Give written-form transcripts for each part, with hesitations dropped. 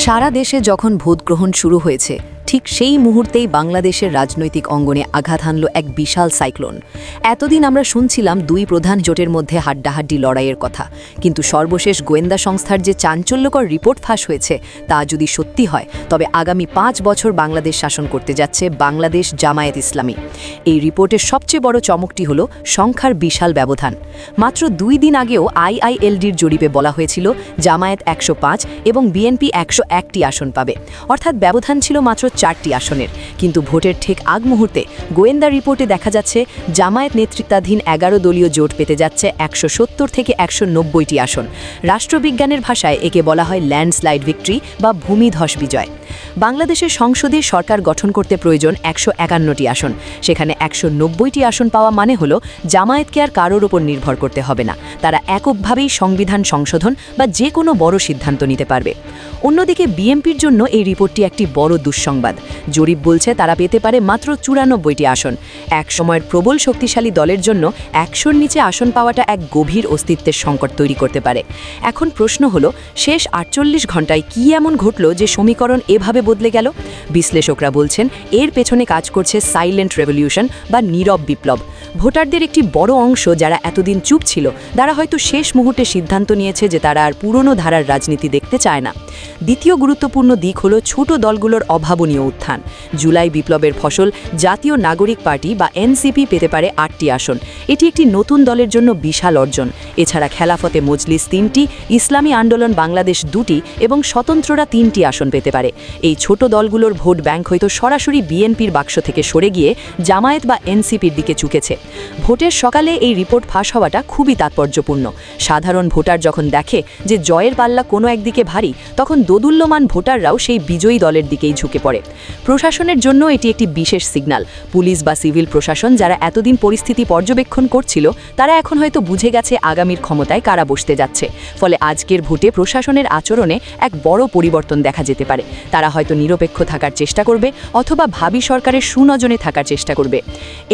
সারা দেশে যখন ভোট গ্রহণ শুরু হয়েছে ঠিক সেই মুহূর্তেই বাংলাদেশের রাজনৈতিক অঙ্গনে আঘাত হানল এক বিশাল সাইক্লোন। এতদিন আমরা শুনছিলাম দুই প্রধান জোটের মধ্যে হাড্ডাহাড্ডি লড়াইয়ের কথা, কিন্তু সর্বশেষ গোয়েন্দা সংস্থার যে চাঞ্চল্যকর রিপোর্ট ফাঁস হয়েছে তা যদি সত্যি হয় তবে আগামী ৫ বছর বাংলাদেশ শাসন করতে যাচ্ছে বাংলাদেশ জামায়াত ইসলামী। এই রিপোর্টের সবচেয়ে বড় চমকটি হল সংখ্যার বিশাল ব্যবধান। মাত্র 2 দিন আগেও আইআইএলডির জরিপে বলা হয়েছিল জামায়াত 105 এবং বিএনপি 101টি আসন পাবে, অর্থাৎ ব্যবধান ছিল মাত্র 4টি আসনের। কিন্তু ভোটের ঠিক আগ মুহূর্তে গোয়েন্দা রিপোর্টে দেখা যাচ্ছে জামায়াত নেতৃত্বাধীন 11 দলীয় জোট পেতে যাচ্ছে 170 থেকে 190টি আসন। রাষ্ট্রবিজ্ঞানের ভাষায় একে বলা হয় ল্যান্ডস্লাইড ভিক্টরি বা ভূমিধস বিজয়। বাংলাদেশের সংসদে সরকার গঠন করতে প্রয়োজন 151টি আসন, সেখানে 190টি আসন পাওয়া মানে হলো জামায়াতকে আর কারোর ওপর নির্ভর করতে হবে না, তারা এককভাবেই সংবিধান সংশোধন বা যে কোনো বড় সিদ্ধান্ত নিতে পারবে। অন্যদিকে বিএনপির জন্য এই রিপোর্টটি একটি বড় দুঃসংবাদ। জরিপ বলছে তারা পেতে পারে মাত্র 94টি আসন। এক সময়ের প্রবল শক্তিশালী দলের জন্য 100-র নিচে আসন পাওয়াটা এক গভীর অস্তিত্বের সংকট তৈরি করতে পারে। এখন প্রশ্ন হলো, শেষ 48 ঘন্টায় কি এমন ঘটল যে সমীকরণ এভাবে বদলে গেল? বিশ্লেষকরা বলছেন এর পেছনে কাজ করছে সাইলেন্ট রেভলিউশন বা নীরব বিপ্লব। ভোটারদের একটি বড় অংশ যারা এতদিন চুপ ছিল তারা হয়তো শেষ মুহূর্তে সিদ্ধান্ত নিয়েছে যে তারা আর পুরনো ধারার রাজনীতি দেখতে চায় না। দ্বিতীয় গুরুত্বপূর্ণ দিক হলো ছোট দলগুলোর অভাবনীয় উত্থান। জুলাই বিপ্লবের ফসল জাতীয় নাগরিক পার্টি বা এনসিপি পেতে পারে 8টি আসন। এটি একটি নতুন দলের জন্য বিশাল অর্জন। এছাড়া খেলাফতে মজলিস 3টি, ইসলামী আন্দোলন বাংলাদেশ 2টি এবং স্বতন্ত্ররা 3টি আসন পেতে পারে। এই ছোট দলগুলোর ভোট ব্যাংক হয়তো সরাসরি বিএনপির বাক্স থেকে সরে গিয়ে জামায়াত বা এনসিপির দিকে ঝুঁকেছে। ভোটের সকালে এই রিপোর্ট ফাঁস হওয়াটা খুবই তাৎপর্যপূর্ণ। সাধারণ ভোটার যখন দেখে যে জয়ের পাল্লা কোনো একদিকে ভারী, তখন দোদুল্যমান ভোটাররাও সেই বিজয়ী দলের দিকেই ঝুঁকে পড়ে। প্রশাসনের জন্য এটি একটি বিশেষ সিগন্যাল। পুলিশ বা সিভিল প্রশাসন যারা এতদিন পরিস্থিতি পর্যবেক্ষণ করছিল তারা এখন হয়তো বুঝে গেছে আগামীর ক্ষমতায় কারা বসতে যাচ্ছে। ফলে আজকের ভোটে প্রশাসনের আচরণে এক বড় পরিবর্তন দেখা যেতে পারে। তারা হয়তো নিরপেক্ষ থাকার চেষ্টা করবে অথবা ভাবী সরকারের সুনজরে থাকার চেষ্টা করবে।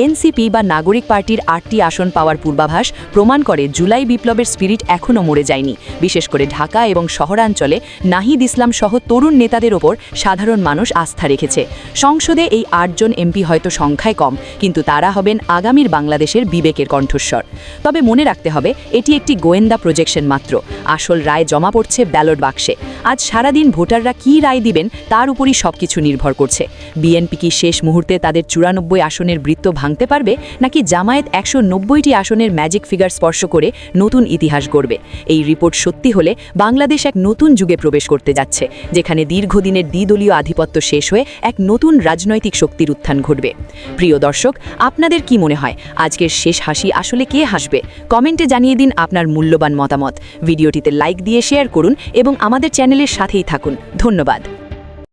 এনসিপি বা নাগরিক পার্টির 8টি আসন পাওয়ার পূর্বাভাস প্রমাণ করে জুলাই বিপ্লবের স্পিরিট এখনও মরে যায়নি। বিশেষ করে ঢাকা এবং শহরাঞ্চলে নাহিদ ইসলাম সহ তরুণ নেতাদের ওপর সাধারণ মানুষ আস্থা রেখেছে। সংসদে এই 8 জন এমপি হয়তো সংখ্যায় কম, কিন্তু তারা হবেন আগামীর বাংলাদেশের বিবেকের কণ্ঠস্বর। তবে মনে রাখতে হবে এটি একটি গোয়েন্দা প্রজেকশন মাত্র। আসল রায় জমা পড়ছে ব্যালট বাক্সে। আজ সারাদিন ভোটাররা কী রায় দিবেন তার উপরই সবকিছু নির্ভর করছে। বিএনপি কি শেষ মুহূর্তে তাদের 94 আসনের বৃত্ত ভাঙতে পারবে, নাকি জামায়াত 190টি আসনের ম্যাজিক ফিগার স্পর্শ করে নতুন ইতিহাস গড়বে? এই রিপোর্ট সত্যি হলে বাংলাদেশ এক নতুন যুগে প্রবেশ করতে যাচ্ছে, যেখানে দীর্ঘদিনের দ্বিদলীয় আধিপত্য শেষ হয়ে এক নতুন রাজনৈতিক শক্তির উত্থান ঘটবে। প্রিয় দর্শক, আপনাদের কি মনে হয় আজকের শেষ হাসি আসলে কে হাসবে? কমেন্টে জানিয়ে দিন আপনার মূল্যবান মতামত। ভিডিওটিতে লাইক দিয়ে শেয়ার করুন এবং আমাদের চ্যানেলের সাথেই থাকুন। ধন্যবাদ।